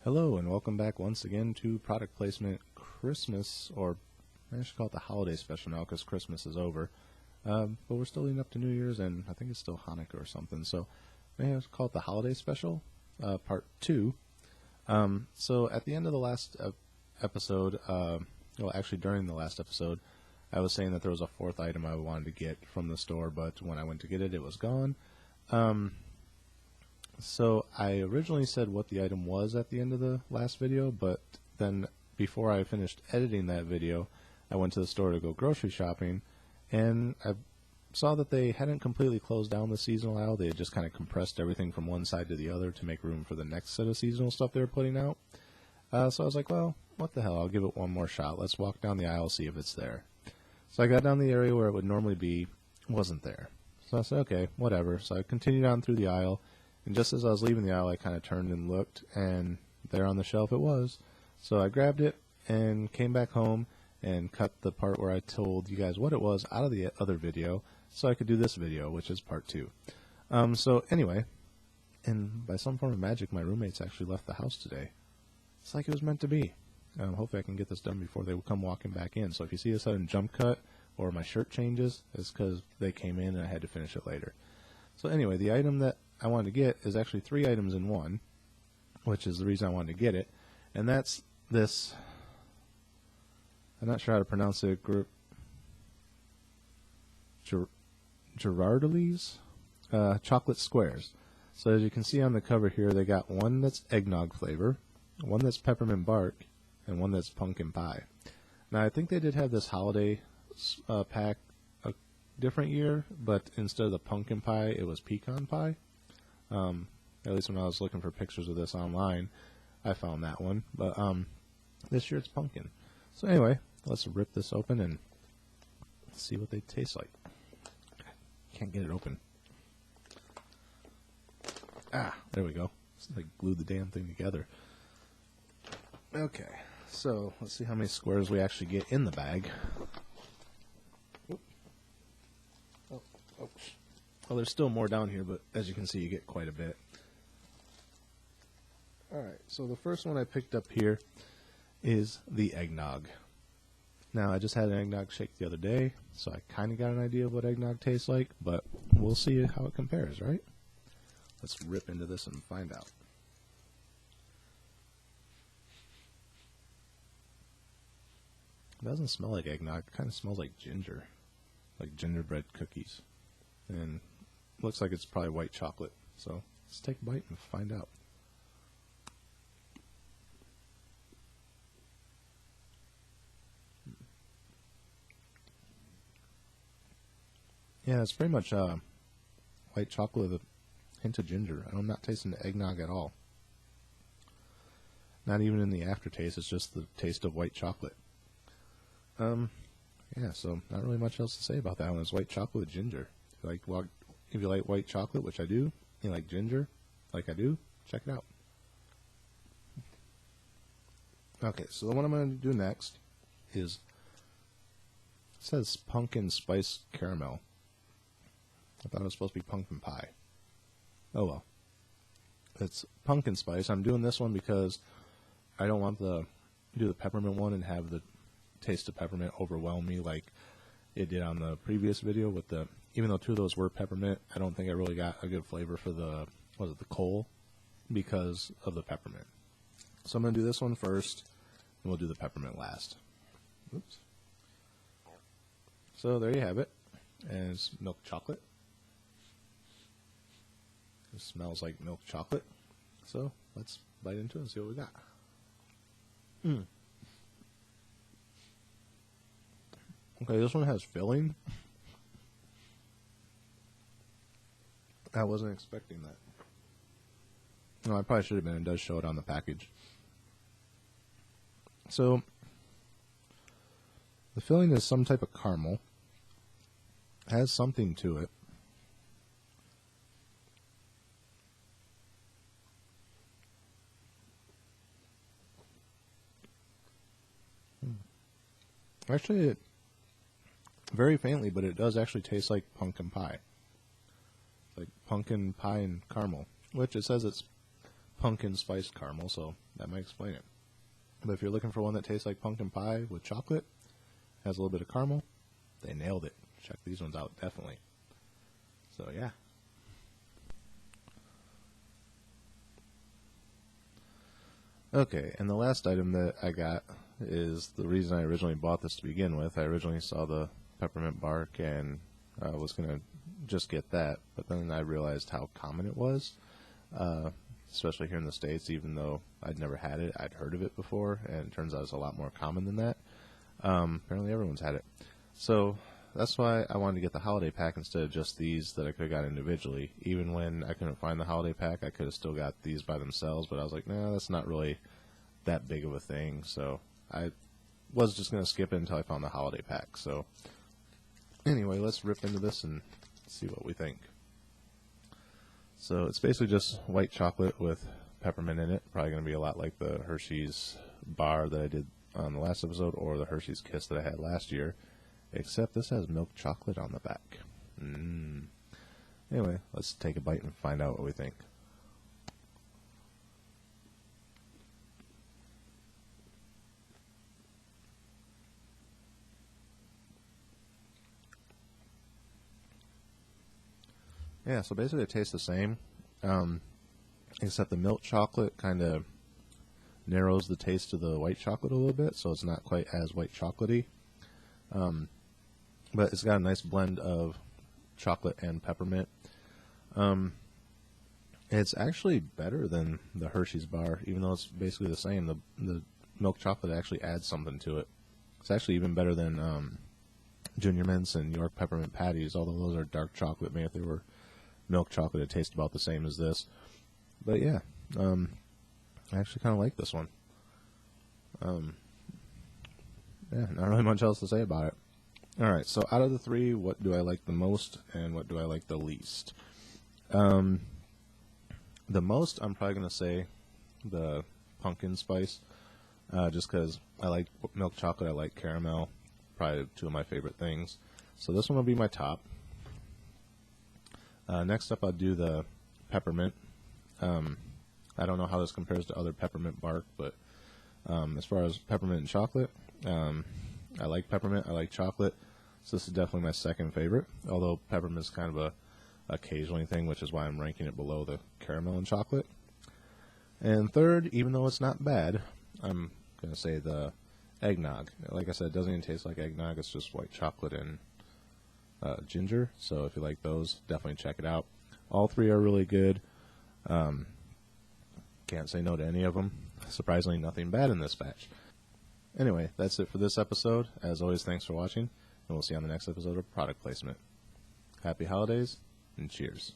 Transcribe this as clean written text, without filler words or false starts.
Hello and welcome back once again to Product Placement Christmas, or I should call it the holiday special now because Christmas is over. But we're still leading up to New Year's, and I think it's still Hanukkah or something, so maybe I'll call it the holiday special, part 2. So at the end of the last episode, well actually during the last episode, I was saying that there was a fourth item I wanted to get from the store, but when I went to get it, it was gone. So I originally said what the item was at the end of the last video, but then before I finished editing that video, I went to the store to go grocery shopping, and I saw that they hadn't completely closed down the seasonal aisle. They had just kind of compressed everything from one side to the other to make room for the next set of seasonal stuff they were putting out. So I was like, well, what the hell, I'll give it one more shot. Let's walk down the aisle, see if it's there. So I got down the area where it would normally be, wasn't there. So I said, okay, whatever. So I continued on through the aisle. And just as I was leaving the aisle, I kind of turned and looked, and there on the shelf it was. So I grabbed it and came back home and cut the part where I told you guys what it was out of the other video so I could do this video, which is part 2. So anyway, and by some form of magic, my roommates actually left the house today. It's like it was meant to be. Hopefully I can get this done before they come walking back in. So if you see a sudden jump cut or my shirt changes, it's because they came in and I had to finish it later. So anyway, the item that I wanted to get is actually 3 items in one, which is the reason I wanted to get it, and that's this, I'm not sure how to pronounce it, Ghirardelli's chocolate squares. So as you can see on the cover here, they got one that's eggnog flavor, one that's peppermint bark, and one that's pumpkin pie. Now I think they did have this holiday pack a different year, but instead of the pumpkin pie, it was pecan pie. At least when I was looking for pictures of this online, I found that one. But this year it's pumpkin. So anyway, let's rip this open and see what they taste like. Can't get it open. Ah, there we go. It's like glued the damn thing together. Okay, so let's see how many squares we actually get in the bag. Well, there's still more down here, but as you can see, you get quite a bit. Alright, so the first one I picked up here is the eggnog. Now, I just had an eggnog shake the other day, so I kind of got an idea of what eggnog tastes like, but we'll see how it compares, right? Let's rip into this and find out. It doesn't smell like eggnog, it kind of smells like ginger, like gingerbread cookies. And looks like it's probably white chocolate. So let's take a bite and find out. Yeah, it's pretty much white chocolate with a hint of ginger. I'm not tasting the eggnog at all. Not even in the aftertaste, it's just the taste of white chocolate. Yeah, so not really much else to say about that one. It's white chocolate with ginger. If you like white chocolate, which I do, you like ginger, like I do, check it out. Okay, so the one I'm going to do next is, it says pumpkin spice caramel. I thought it was supposed to be pumpkin pie. Oh well. It's pumpkin spice. I'm doing this one because I don't want to do the peppermint one and have the taste of peppermint overwhelm me like it did on the previous video with the, even though 2 of those were peppermint, I don't think I really got a good flavor for the, the coal because of the peppermint. So I'm going to do this one first, and we'll do the peppermint last. Oops. So there you have it. And it's milk chocolate. It smells like milk chocolate. So let's bite into it and see what we got. Okay, this one has filling. I wasn't expecting that. No, I probably should have been. It does show it on the package. So, the filling is some type of caramel. It has something to it. Actually, it very faintly, but it does actually taste like pumpkin pie. Like pumpkin pie and caramel, which it says it's pumpkin spice caramel, so that might explain it. But if you're looking for one that tastes like pumpkin pie with chocolate, has a little bit of caramel, they nailed it. Check these ones out, definitely. So yeah. Okay, and the last item that I got is the reason I originally bought this to begin with. I originally saw the Peppermint Bark and I was going to just get that, but then I realized how common it was, especially here in the States. Even though I'd never had it, I'd heard of it before, and it turns out it's a lot more common than that. Apparently everyone's had it. So that's why I wanted to get the holiday pack instead of just these that I could have got individually. Even when I couldn't find the holiday pack, I could have still got these by themselves, but I was like, nah, that's not really that big of a thing, so I was just going to skip it until I found the holiday pack. So anyway, let's rip into this and see what we think. So it's basically just white chocolate with peppermint in it. Probably going to be a lot like the Hershey's bar that I did on the last episode, or the Hershey's Kiss that I had last year, except this has milk chocolate on the back. Anyway, let's take a bite and find out what we think. Yeah, so basically it tastes the same, except the milk chocolate kind of narrows the taste of the white chocolate a little bit, so it's not quite as white chocolatey. But it's got a nice blend of chocolate and peppermint. It's actually better than the Hershey's bar, even though it's basically the same. The milk chocolate actually adds something to it. It's actually even better than Junior Mints and York Peppermint Patties, although those are dark chocolate. Maybe if they were milk chocolate, it tastes about the same as this. But yeah, I actually kind of like this one. Yeah, not really much else to say about it. Alright, so out of the three, what do I like the most and what do I like the least? The most, I'm probably going to say the pumpkin spice, just because I like milk chocolate, I like caramel, probably two of my favorite things. So this one will be my top. Next up, I'll do the peppermint. I don't know how this compares to other peppermint bark, but as far as peppermint and chocolate, I like peppermint, I like chocolate, so this is definitely my second favorite, although peppermint is kind of a occasionally thing, which is why I'm ranking it below the caramel and chocolate. And third, even though it's not bad, I'm going to say the eggnog. Like I said, it doesn't even taste like eggnog, it's just white chocolate and ginger, so if you like those, definitely check it out. All three are really good. Can't say no to any of them. Surprisingly, nothing bad in this batch. Anyway, that's it for this episode. As always, thanks for watching, and we'll see you on the next episode of Product Placement. Happy holidays, and cheers.